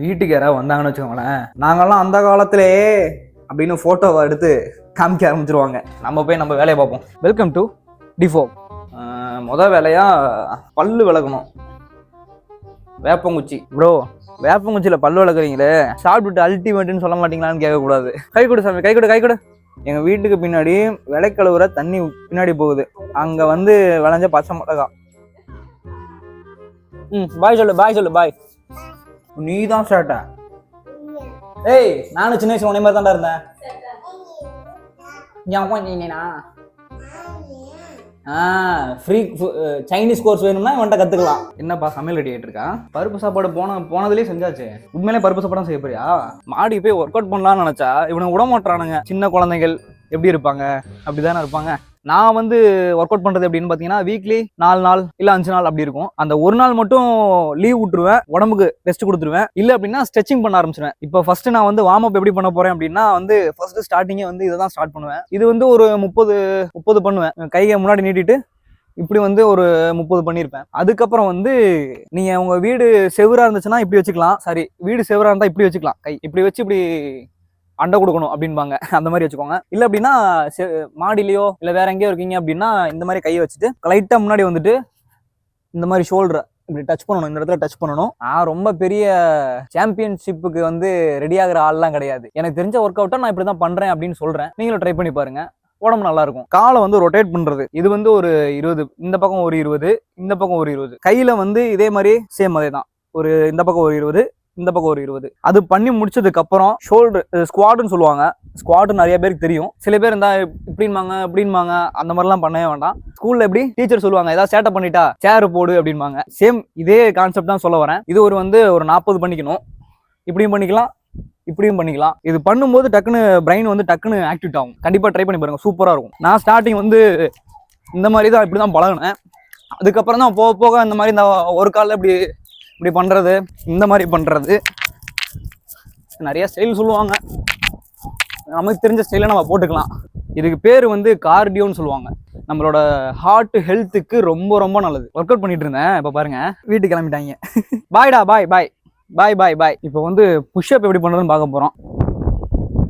வீட்டுக்கு யாராவது வந்தாங்கன்னு வச்சுக்கோங்களேன், நாங்கெல்லாம் அந்த காலத்திலே அப்படின்னு ஃபோட்டோவை எடுத்து காமிக்க ஆரம்பிச்சிருவாங்க. நம்ம போய் நம்ம வேலையை பார்ப்போம். Welcome to tifo. மொதல் வேலையாக பல்லு விளக்கணும். வேப்பங்குச்சி ப்ரோ, வேப்பங்குச்சியில் பல்லு விளக்குறீங்களே, சாப்பிட்டுட்டு அல்டிமேட்டுன்னு சொல்ல மாட்டீங்களான்னு கேட்கக்கூடாது. கை கொடு சாமி, கை கொடு, கை கொடு. எங்கள் வீட்டுக்கு பின்னாடி விளைக்கழுவுற தண்ணி பின்னாடி போகுது. அங்கே வந்து விளைஞ்ச பச்சை மிளகா. பாய் சொல்லு, பாய் சொல்லு, பாய். நீ தான் சேட்ட. ஏய், நானும் சின்ன வயசு உன்னை மாதிரி தான்டா இருந்தேன். ஃப்ரீ சைனீஸ் கோர்ஸ் வேணும்னா இவன்ட்ட கத்துக்கலாம். என்னப்பா சமையல் ரெடி ஆகிட்டு இருக்கான்? பருப்பு சாப்பாடு போனதுலேயே செஞ்சாச்சு. உண்மையிலே பருப்பு சாப்பாடு செய்ய போறியா? மாடி போய் ஒர்க் அவுட் பண்ணலாம்னு நினைச்சா இவனுக்கு விட மாட்டானுங்க. சின்ன குழந்தைகள் எப்படி இருப்பாங்க அப்படிதானே இருப்பாங்க. நான் வந்து ஒர்க் அவுட் பண்றது அப்படின்னு பாத்தீங்கன்னா வீக்லி 4 நாள் இல்ல 5 நாள் அப்படி இருக்கும். அந்த ஒரு நாள் மட்டும் லீவ் விட்டுருவேன், உடம்புக்கு ரெஸ்ட் கொடுத்துருவேன். இல்ல அப்படின்னா ஸ்ட்ரெச்சிங் பண்ண ஆரம்பிச்சிருவேன். இப்போ ஃபர்ஸ்ட் நான் வந்து வார்ம் அப் எப்படி பண்ண போறேன் அப்படின்னா வந்து ஃபர்ஸ்ட் ஸ்டார்டிங்கே வந்து இதை தான் ஸ்டார்ட் பண்ணுவேன். இது வந்து ஒரு 30 பண்ணுவேன். கையை முன்னாடி நீட்டிட்டு இப்படி வந்து ஒரு 30 பண்ணியிருப்பேன். அதுக்கப்புறம் வந்து நீங்க உங்க வீடு செவரா இருந்துச்சுன்னா இப்படி வச்சுக்கலாம். சரி, வீடு செவரா இருந்தா இப்படி வச்சுக்கலாம். கை இப்படி வச்சு இப்படி அண்டை கொடுக்கணும் அப்படின்பாங்க. அந்த மாதிரி வச்சுக்கோங்க. இல்லை அப்படின்னா மாடிலையோ இல்லை வேற எங்கேயோ இருக்கீங்க அப்படின்னா இந்த மாதிரி கையை வச்சுட்டு லைட்டாக முன்னாடி வந்துட்டு இந்த மாதிரி ஷோல்டரை இப்படி டச் பண்ணணும். இந்த இடத்துல டச் பண்ணணும். நான் ரொம்ப பெரிய சாம்பியன்ஷிப்புக்கு வந்து ரெடி ஆகிற ஆள்லாம் கிடையாது. எனக்கு தெரிஞ்ச ஒர்க் அவுட்டை நான் இப்படி தான் பண்ணுறேன் அப்படின்னு சொல்கிறேன். நீங்களும் ட்ரை பண்ணி பாருங்க, உடம்பு நல்லா இருக்கும். காலை வந்து ரொட்டேட் பண்றது, இது வந்து ஒரு 20, இந்த பக்கம் ஒரு 20, இந்த பக்கம் ஒரு 20. கையில வந்து இதே மாதிரி சேம் அதே தான். ஒரு இந்த பக்கம் ஒரு 20, இந்த பக்கம் ஒரு 20. அது பண்ணி முடிச்சதுக்கு அப்புறம் ஷோல்டர் ஸ்குவாட்னு சொல்லுவாங்க. ஸ்குவாட் நிறைய பேருக்கு தெரியும். சில பேர் இருந்தா இப்படின்பாங்க அந்த மாதிரிலாம் பண்ணவே வேண்டாம். ஸ்கூல்ல எப்படி டீச்சர் சொல்லுவாங்க, ஏதாவது சேட்டை பண்ணிட்டா சேர் போடு அப்படின்பாங்க. சேம் இதே கான்செப்ட் தான் சொல்ல வரேன். இது ஒரு 40 பண்ணிக்கணும். இப்படியும் பண்ணிக்கலாம், இப்படியும் பண்ணிக்கலாம். இது பண்ணும்போது டக்குன்னு பிரெயின் வந்து டக்குன்னு ஆக்டிவேட் ஆகும். கண்டிப்பா ட்ரை பண்ணி பாருங்க, சூப்பரா இருக்கும். நான் ஸ்டார்டிங் வந்து இந்த மாதிரி தான் இப்படிதான் பழகினேன். அதுக்கப்புறம் தான் போக போக இந்த மாதிரி இந்த ஒரு காலில் இப்படி பண்றது, இந்த மாதிரி பண்றது, நிறைய ஸ்டைல் சொல்லுவாங்க. நமக்கு தெரிஞ்ச ஸ்டைல நம்ம போட்டுக்கலாம். இதுக்கு பேர் வந்து கார்டியோன்னு சொல்லுவாங்க. நம்மளோட ஹார்ட் ஹெல்த்துக்கு ரொம்ப ரொம்ப நல்லது. ஒர்க் அவுட் பண்ணிட்டு இருந்தேன். இப்ப பாருங்க வீட்டுக்கு கிளம்பிட்டாங்க. பாய்டா, பாய் பாய் பாய் பாய் பாய். இப்போ வந்து புஷ்அப் எப்படி பண்றதுன்னு பார்க்க போறோம்.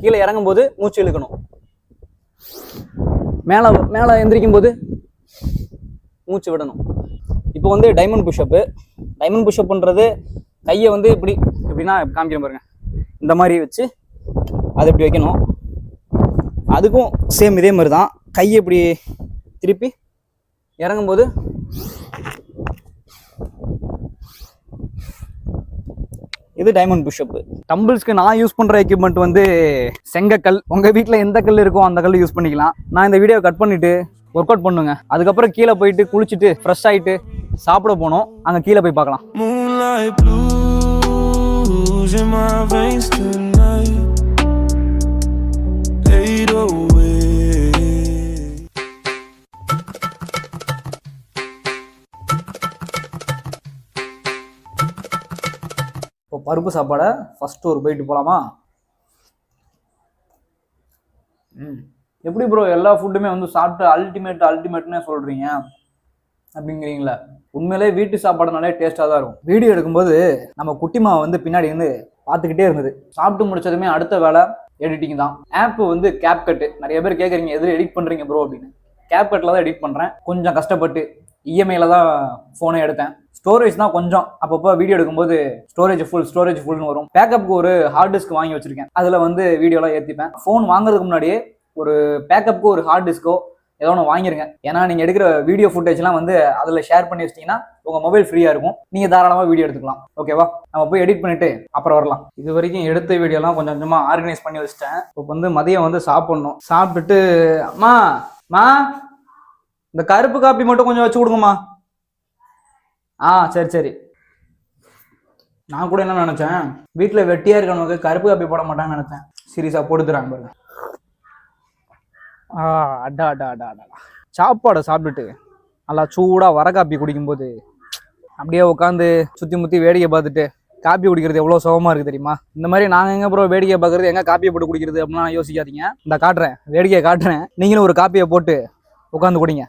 கீழே இறங்கும் போது மூச்சு இழுக்கணும். மேலே எந்திரிக்கும் போது மூச்சு விடணும். இப்போ வந்து டைமண்ட் புஷ்அப்பு. டைமண்ட் புஷ்அப் பண்ணுறது கையை வந்து இப்படின்னா காமிக்கிறேன் பாருங்க. இந்த மாதிரி வச்சு அதை இப்படி வைக்கணும். அதுக்கும் சேம் இதே மாதிரி தான். கையை இப்படி திருப்பி இறங்கும்போது இது டைமண்ட் புஷ்அப். டம்பிள்ஸ்க்கு நான் யூஸ் பண்ற எக்யூப்மெண்ட் வந்து செங்கக்கல். உங்க வீட்டில் எந்த கல் இருக்கோ அந்த கல் யூஸ் பண்ணிக்கலாம். நான் இந்த வீடியோ கட் பண்ணிட்டு ஒர்க் அவுட் பண்ணுங்க. அதுக்கப்புறம் கீழே போயிட்டு குளிச்சுட்டு ஃப்ரெஷ் ஆகிட்டு சாப்பிட போனோம். அங்கே கீழே போய் பார்க்கலாம். இப்போ பருப்பு சாப்பாடை ஃபர்ஸ்ட் ஒரு பைட்டு போலாமா? எப்படி ப்ரோ எல்லா ஃபுட்டுமே வந்து சாப்பிட்டு அல்டிமேட்னே சொல்றீங்க அப்படிங்கிறீங்களா? உண்மையிலே வீட்டு சாப்பாடுனாலே டேஸ்ட்டாக தான் இருக்கும். வீடியோ எடுக்கும்போது நம்ம குட்டிமா வந்து பின்னாடி வந்து பார்த்துக்கிட்டே இருந்தது. சாப்பிட்டு முடிச்சதுமே அடுத்த வேலை எடிட்டிங் தான். ஆப் வந்து கேப்கட். நிறைய பேர் கேட்குறீங்க எதில் எடிட் பண்ணுறீங்க ப்ரோ அப்படின்னு. கேப்கட்டில் தான் எடிட் பண்ணுறேன். கொஞ்சம் கஷ்டப்பட்டு இஎம்ஐயில் தான் ஃபோனை எடுத்தேன். ஸ்டோரேஜ் தான் கொஞ்சம் அப்பப்போ வீடியோ எடுக்கும்போது ஸ்டோரேஜ் ஃபுல்னு வரும். பேக்கப்புக்கு ஒரு ஹார்ட் டிஸ்க் வாங்கி வச்சிருக்கேன். அதில் வந்து வீடியோலாம் ஏற்றிப்பேன். ஃபோன் வாங்குறதுக்கு முன்னாடியே ஒரு பேக்கப்புக்கு ஒரு ஹார்ட் டிஸ்கோ ஏதோ ஒன்று வாங்கிருங்க. ஏன்னா நீங்கள் எடுக்கிற வீடியோ ஃபுட்டேஜ்லாம் வந்து அதில் ஷேர் பண்ணி வச்சிட்டிங்கன்னா உங்கள் மொபைல் ஃப்ரீயாக இருக்கும். நீங்கள் தாராளமாக வீடியோ எடுத்துக்கலாம். ஓகேவா? நம்ம போய் எடிட் பண்ணிட்டு அப்புறம் வரலாம். இது வரைக்கும் எடுத்த வீடியோலாம் கொஞ்சம் கொஞ்சமாக ஆர்கனைஸ் பண்ணி வச்சிட்டேன். இப்போ வந்து மதியம் வந்து சாப்பிட்ணும். சாப்பிட்டுட்டு மா இந்த கருப்பு காப்பி மட்டும் கொஞ்சம் வச்சு கொடுங்கம்மா. சரி. நான் கூட என்ன நினச்சேன், வீட்டில் வெட்டியாக இருக்கவனுக்கு கருப்பு காப்பி போட மாட்டான்னு நினச்சேன். சீரியஸாக போட்டுறாங்க பாருங்க. அடா சாப்பாடை சாப்பிட்டுட்டு நல்லா சூடாக வர காப்பி குடிக்கும்போது அப்படியே உட்காந்து சுற்றி முற்றி வேடிக்கை பார்த்துட்டு காப்பி குடிக்கிறது எவ்வளோ சுகமாக இருக்குது தெரியுமா? இந்த மாதிரி நாங்கள் எங்கே ப்ரோ வேடிக்கை பார்க்குறது, எங்கே காப்பியை போட்டு குடிக்கிறது அப்படின்னா யோசிக்காதீங்க. இந்த காட்டுறேன், வேடிக்கையை காட்டுறேன். நீங்களும் ஒரு காப்பியை போட்டு உட்காந்து குடிங்க.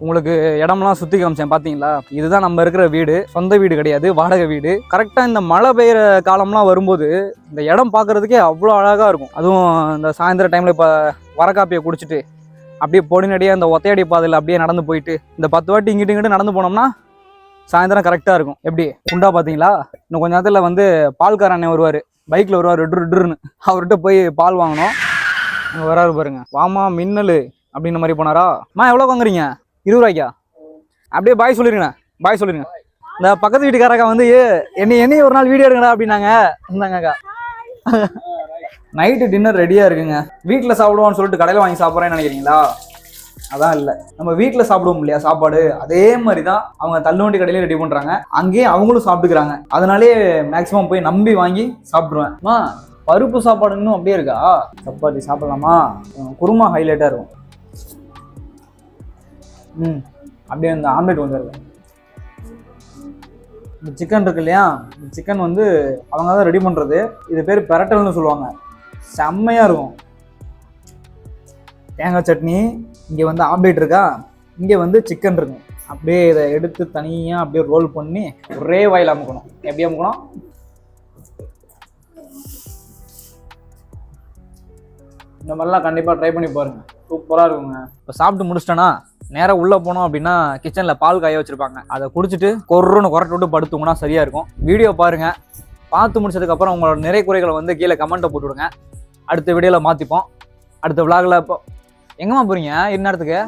உங்களுக்கு இடம்லாம் சுற்றி காமிச்சேன் பார்த்தீங்களா? இதுதான் நம்ம இருக்கிற வீடு. சொந்த வீடு கிடையாது, வாடகை வீடு. கரெக்டாக இந்த மழை பெய்கிற காலம்லாம் வரும்போது இந்த இடம் பார்க்குறதுக்கே அவ்வளோ அழகாக இருக்கும். அதுவும் இந்த சாயந்தர டைமில் இப்போ வரக்காப்பியை குடிச்சிட்டு அப்படியே பொடிநடியாக இந்த ஒத்தையடி பாதையில் அப்படியே நடந்து போயிட்டு இந்த 10 வாட்டி இங்கிட்டு நடந்து போனோம்னா சாயந்தரம் கரெக்டாக இருக்கும். எப்படி குண்டா பார்த்தீங்களா? இன்னும் கொஞ்ச நேரத்தில் வந்து பால்கார அண்ணன் வருவார், பைக்கில் வருவார் டுன்னு. அவர்கிட்ட போய் பால் வாங்கணும். அங்கே வராரு பாருங்க, வாமா மின்னல் அப்படின்ற மாதிரி போனாரா. எவ்வளோ வாங்குறீங்க? 20 ரூபாய்க்கா? அப்படியே பாய் சொல்லிருங்க, பாய் சொல்லிருங்க. இந்த பக்கத்து வீட்டுக்காரக்கா வந்து என்னையும் ஒரு நாள் வீடியோ எடுங்கடா அப்படின்னாங்க. இருந்தாங்கக்கா. நைட்டு டின்னர் ரெடியாக இருக்குங்க. வீட்டில் சாப்பிடுவோம்னு சொல்லிட்டு கடையில் வாங்கி சாப்பிட்றேன்னு நினைக்கிறீங்களா? அதான் இல்லை, நம்ம வீட்டில் சாப்பிடுவோம் இல்லையா சாப்பாடு, அதே மாதிரி தான் அவங்க தள்ளுவண்டி கடையிலே ரெடி பண்ணுறாங்க. அங்கேயே அவங்களும் சாப்பிட்டுக்கிறாங்க. அதனாலே மேக்ஸிமம் போய் நம்பி வாங்கி சாப்பிட்ருவேன். பருப்பு சாப்பாடு இன்னும் அப்படியே இருக்கா? சப்பாத்தி சாப்பிடலாமா? குருமா ஹைலைட்டாக இருக்கும். அப்படியே இந்த ஆம்லேட் வந்துருக்கு. இந்த சிக்கன் இருக்கு இல்லையா, இந்த சிக்கன் வந்து அவங்க தான் ரெடி பண்ணுறது. இது பேர் பெரட்டல்னு சொல்லுவாங்க. செம்மையாக இருக்கும். தேங்காய் சட்னி, இங்கே வந்து ஆம்லேட் இருக்கா, இங்கே வந்து சிக்கன் இருக்கு. அப்படியே இதை எடுத்து தனியாக அப்படியே ரோல் பண்ணி ஒரே வாயில் அமுக்கணும். எப்படி அமுக்கணும்? இந்த மாதிரிலாம் கண்டிப்பாக ட்ரை பண்ணி பாருங்கள், சூப்பராக இருக்குங்க. இப்போ சாப்பிட்டு முடிச்சிட்டேன்னா நேராக உள்ளே போனோம் அப்படின்னா கிச்சனில் பால் காய வச்சுருப்பாங்க. அதை குடிச்சிட்டு கொர்றன்னு குரட்டை விட்டு படுத்துங்கன்னா சரியாக இருக்கும். வீடியோ பாருங்கள், பார்த்து முடிச்சதுக்கப்புறம் உங்களோட நிறை குறைகளை வந்து கீழே கமெண்ட்டை போட்டுவிடுங்க. அடுத்த வீடியோவில் மாற்றிப்போம். அடுத்த விளாகில் இப்போ எங்கம்மா போகிறீங்க? இந்நேரத்துக்கு?